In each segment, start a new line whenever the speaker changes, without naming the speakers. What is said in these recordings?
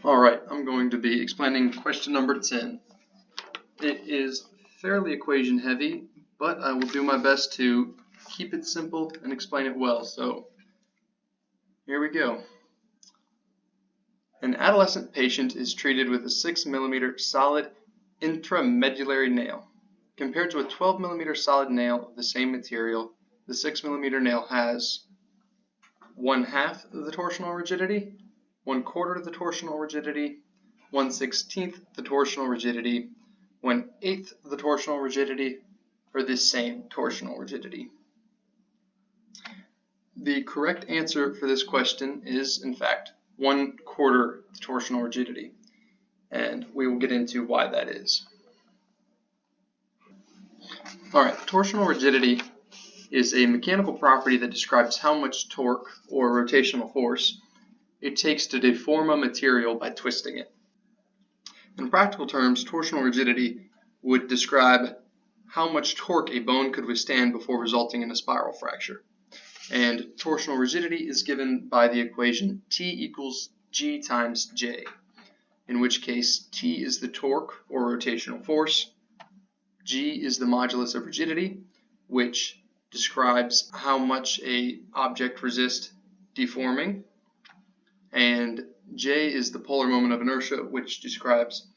Alright, I'm going to be explaining question number 10. It is fairly equation heavy, but I will do my best to keep it simple and explain it well. So, here we go. An adolescent patient is treated with a 6 mm solid intramedullary nail. Compared to a 12 mm solid nail of the same material, the 6 mm nail has 1/2 of the torsional rigidity, 1/4 of the torsional rigidity, 1/16 the torsional rigidity, 1/8 of the torsional rigidity, or the same torsional rigidity. The correct answer for this question is, in fact, 1/4 the torsional rigidity, and we will get into why that is. Alright, torsional rigidity is a mechanical property that describes how much torque, or rotational force, it takes to deform a material by twisting it. In practical terms, torsional rigidity would describe how much torque a bone could withstand before resulting in a spiral fracture. And torsional rigidity is given by the equation T equals G times J, in which case T is the torque, or rotational force, G is the modulus of rigidity, which describes how much an object resists deforming, and J is the polar moment of inertia, which describes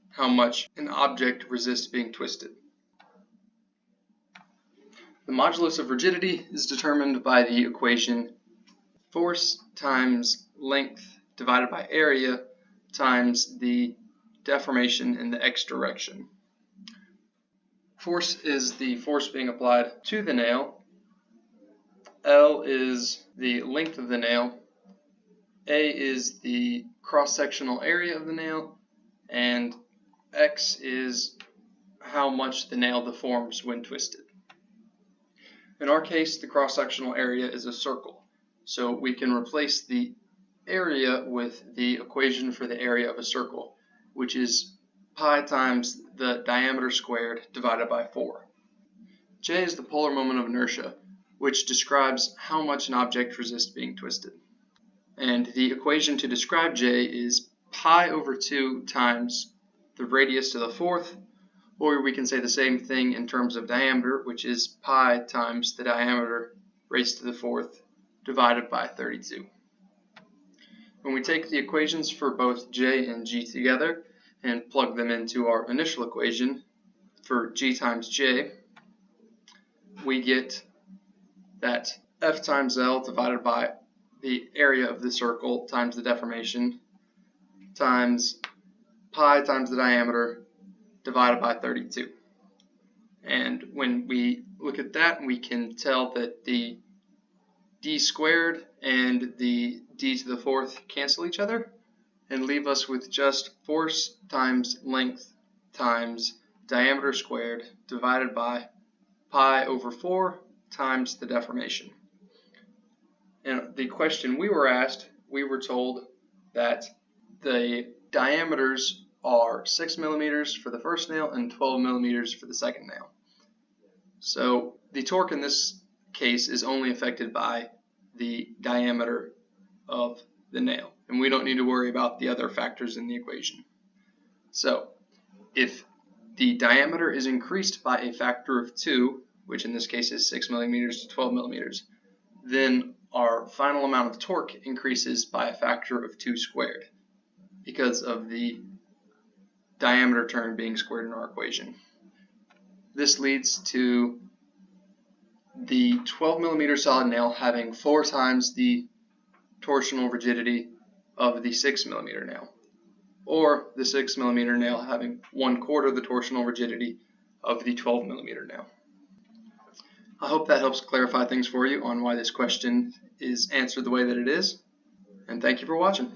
how much an object resists being twisted. The modulus of rigidity is determined by the equation force times length divided by area times the deformation in the x direction. Force is the force being applied to the nail, L is the length of the nail, A is the cross-sectional area of the nail, and X is how much the nail deforms when twisted. In our case, the cross-sectional area is a circle, so we can replace the area with the equation for the area of a circle, which is pi times the diameter squared divided by 4. J is the polar moment of inertia, which describes how much an object resists being twisted. And the equation to describe J is pi over 2 times the radius to the 4th, or we can say the same thing in terms of diameter, which is pi times the diameter raised to the 4th divided by 32. When we take the equations for both J and G together and plug them into our initial equation for G times J, we get that F times L divided by the area of the circle times the deformation times pi times the diameter divided by 32. And when we look at that, we can tell that the d squared and the d to the 4th cancel each other and leave us with just force times length times diameter squared divided by pi over 4 times the deformation. And the question we were asked, we were told that the diameters are 6 millimeters for the first nail and 12 millimeters for the second nail. So the torque in this case is only affected by the diameter of the nail, and we don't need to worry about the other factors in the equation. So if the diameter is increased by a factor of 2, which in this case is 6 millimeters to 12 millimeters, then our final amount of torque increases by a factor of 2 squared because of the diameter term being squared in our equation. This leads to the 12 millimeter solid nail having 4 times the torsional rigidity of the 6 millimeter nail, or the 6 millimeter nail having 1/4 the torsional rigidity of the 12 millimeter nail. I hope that helps clarify things for you on why this question is answered the way that it is, and thank you for watching.